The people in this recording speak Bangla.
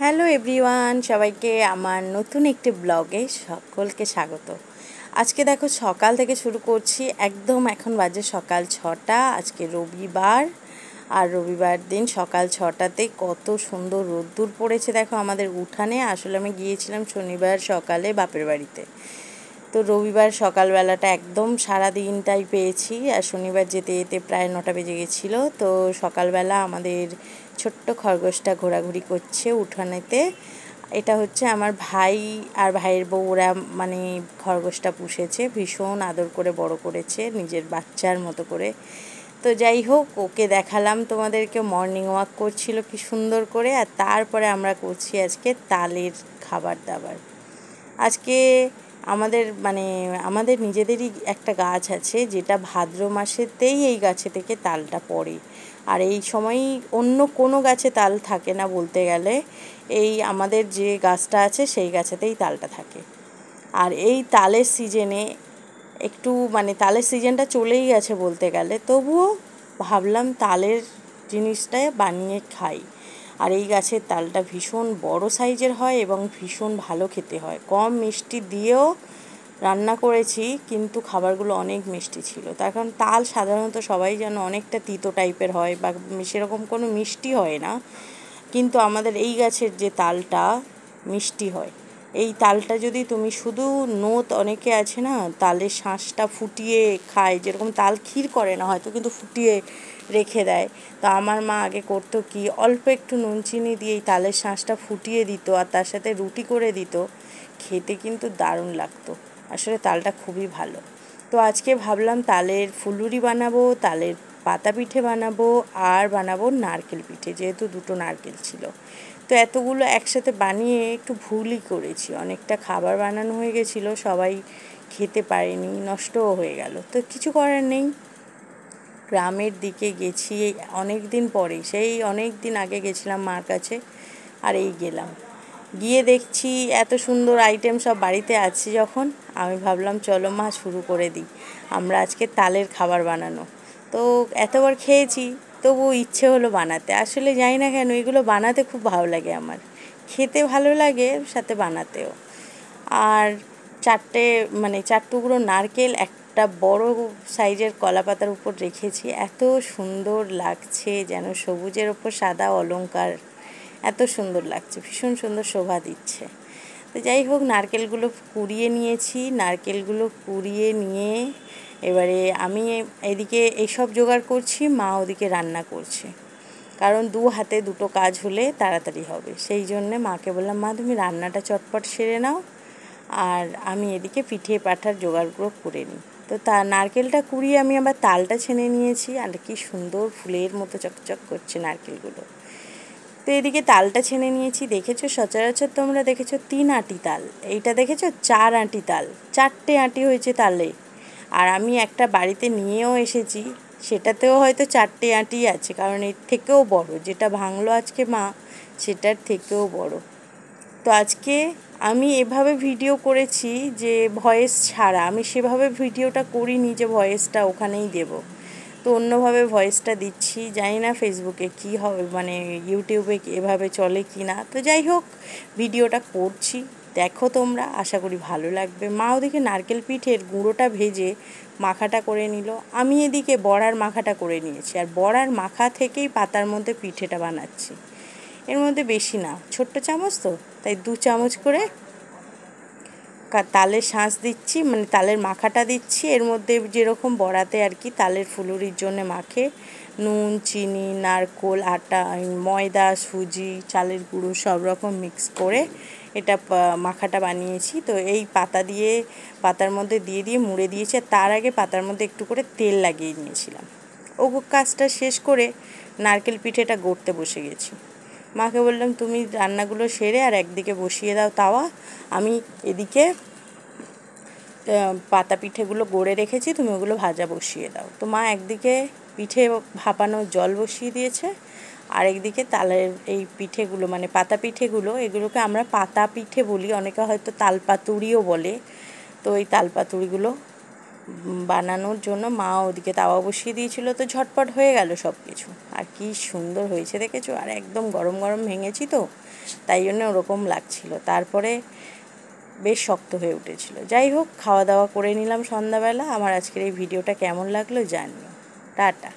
হ্যালো এভরিওয়ান, সবাইকে আমার নতুন একটি ব্লগে সকলকে স্বাগত। আজকে দেখো সকাল থেকে শুরু করছি, একদম এখন বাজে সকাল 6টা। আজকে রবিবার, আর রবিবার দিন সকাল 6টাতেই কত সুন্দর রোদ্দুর পড়েছে দেখো আমাদের উঠানে। আসলে আমি গিয়েছিলাম শনিবার সকালে বাপের বাড়িতে, তো রবিবার সকালবেলাটা একদম সারা দিনটাই পেয়েছি, আর শনিবার যেতে যেতে প্রায় 9টা বেজে গেছিলো। তো সকালবেলা আমাদের ছোট্ট খরগোশটা ঘোরাঘুরি করছে উঠানেতে। এটা হচ্ছে আমার ভাই আর ভাইয়ের বউ, ওরা মানে খরগোশটা পুষেছে, ভীষণ আদর করে বড় করেছে নিজের বাচ্চার মতো করে। তো যাই হোক, ওকে দেখালাম তোমাদেরকে, মর্নিং ওয়াক করছিল কি সুন্দর করে। আর তারপরে আমরা করছি আজকে তালের খাবার দাবার। আজকে আমাদের নিজেদেরই একটা গাছ আছে, যেটা ভাদ্র মাসেতেই এই গাছে থেকে তালটা পড়ে। আর এই সময়ই অন্য কোনো গাছে তাল থাকে না বলতে গেলে, এই আমাদের যে গাছটা আছে সেই গাছেতেই তালটা থাকে। আর এই তালের সিজনে তালের সিজনটা চলেই গেছে বলতে গেলে, তবুও ভাবলাম তালের জিনিসটা বানিয়ে খাই। আর এই গাছের তালটা ভীষণ বড় সাইজের হয় এবং ভীষণ ভালো খেতে হয়। কম মিষ্টি দিয়েও রান্না করেছি, কিন্তু খাবারগুলো অনেক মিষ্টি ছিল। তার কারণ তাল সাধারণত সবাই জানো অনেকটা তিতো টাইপের হয়, বা সেরকম কোনো মিষ্টি হয় না। কিন্তু আমাদের এই গাছের যে তালটা মিষ্টি হয়। এই তালটা যদি তুমি শুধু অনেকে আছে না তালের শাঁসটা ফুটিয়ে খায়, যেরকম তাল ক্ষীর করে না হয়তো, কিন্তু ফুটিয়ে রেখে দেয়। তো আমার মা আগে করতো কি, অল্প একটু নুন চিনি দিয়ে এই তালের শাঁসটা ফুটিয়ে দিত আর তার সাথে রুটি করে দিত, খেতে কিন্তু দারুণ লাগতো। আসলে তালটা খুবই ভালো। তো আজকে ভাবলাম তালের ফুলুরি বানাবো, তালের পাতা পিঠে বানাবো, আর বানাবো নারকেল পিঠে, যেহেতু দুটো নারকেল ছিল। তো এতগুলো একসাথে বানিয়ে একটু ভুলই করেছি, অনেকটা খাবার বানানো হয়ে গেছিলো, সবাই খেতে পারেনি, নষ্টও হয়ে গেল। তো কিছু করার নেই, গ্রামের দিকে গেছি অনেক দিন পরে, সেই অনেক দিন আগে গেছিলাম মার কাছে, আর এই গেলাম, গিয়ে দেখছি এত সুন্দর আইটেম সব বাড়িতে আছে। যখন আমি ভাবলাম চলো মা শুরু করে দিই আমরা আজকে তালের খাবার বানানো। তো এতবার খেয়েছি, তবুও ইচ্ছে হলো বানাতে। আসলে জানি না কেন এগুলো বানাতে খুব ভালো লাগে আমার, খেতে ভালো লাগে, সাথে বানাতেও। আর চার টুকরো নারকেল একটা বড় সাইজের কলা পাতার উপর রেখেছি, এত সুন্দর লাগছে, যেন সবুজের ওপর সাদা অলংকার, এত সুন্দর লাগছে, ভীষণ সুন্দর শোভা দিচ্ছে। তো যাই হোক, নারকেলগুলো কুড়িয়ে নিয়ে এবারে আমি এদিকে এইসব জোগাড় করছি, মা ওদিকে রান্না করছে। কারণ দু হাতে দুটো কাজ হলে তাড়াতাড়ি হবে, সেই জন্যে মাকে বললাম, মা তুমি রান্নাটা চটপট সেরে নাও, আর আমি এদিকে পিঠে পাঠার জোগাড়গুলো করে নিই। তো নারকেলটা কুড়িয়ে আমি আবার তালটা ছেনে নিয়েছি, আর কি সুন্দর ফুলের মতো চকচক করছে নারকেলগুলো। তো এদিকে তালটা ছেনে নিয়েছি। দেখেছো সচরাচর তোমরা দেখেছো 3 আঁটি তাল, এইটা দেখেছো 4 আঁটি তাল, 4টে আঁটি হয়েছে তালে। আর আমি একটা বাড়িতে নিয়েও এসেছি, সেটাতেও হয়তো 4টে আঁটি আছে, কারণ এর থেকেও বড় যেটা ভাঙলো আজকে মা, সেটার থেকেও বড়। তো আজকে আমি এভাবে ভিডিও করেছি যে ভয়েস ছাড়া, আমি সেভাবে ভিডিওটা করিনি যে ভয়েসটা ওখানেই দেব। তো অন্যভাবে ভয়েসটা দিচ্ছি, জানি না ফেসবুকে কি হবে, ইউটিউবে এভাবে চলে কি না। তো যাই হোক, ভিডিওটা করছি, দেখো তোমরা, আশা করি ভালো লাগবে। মা ওদিকে নারকেল পিঠের গুঁড়োটা ভেজে মাখাটা করে নিল, আমি এদিকে বড়ার মাখাটা করে নিয়েছি, আর বড়ার মাখা থেকেই পাতার মধ্যে পিঠেটা বানাচ্ছি। এর মধ্যে বেশি না, ছোট্ট চামচ তো, তাই 2 চামচ করে তালের শাঁস দিচ্ছি, তালের মাখাটা দিচ্ছি। এর মধ্যে যেরকম বড়াতে আর কি তালের ফুলুরির জন্য মাখে, নুন, চিনি, নারকেল, আটা, ময়দা, সুজি, চালের গুঁড়ো সব রকম মিক্স করে এটা মাখাটা বানিয়েছি। তো এই পাতার মধ্যে দিয়ে মুড়ে দিয়েছি, আর তার আগে পাতার মধ্যে একটু করে তেল লাগিয়ে নিয়েছিলাম। ও কাজটা শেষ করে নারকেল পিঠেটা গড়তে বসে গেছি। মাকে বললাম, তুমি রান্নাগুলো সেরে আর একদিকে বসিয়ে দাও তাওয়া, আমি এদিকে পাতা পিঠেগুলো গড়ে রেখেছি, তুমি ওগুলো ভাজা বসিয়ে দাও। তো মা একদিকে পিঠে ভাপানো জল বসিয়ে দিয়েছে, আর একদিকে তালের এই পিঠেগুলো পাতা পিঠেগুলো, এগুলোকে আমরা পাতা পিঠে বলি, অনেকে হয়তো তালপাতুড়িও বলে। তো এই তালপাতুড়িগুলো বানানোর জন্য মা ওদিকে তাওয়া বসিয়ে দিয়েছিল, তো ঝটপট হয়ে গেল সব কিছু। আর কি সুন্দর হয়েছে দেখেছো, আর একদম গরম গরম ভেঙেছি তো, তাই জন্য ওরকম লাগছিল। তারপরে বেশ শক্ত হয়ে উঠেছিল। যাই হোক, খাওয়া দাওয়া করে নিলাম সন্ধ্যাবেলা। আমার আজকের এই ভিডিওটা কেমন লাগলো জানিও। টাটা।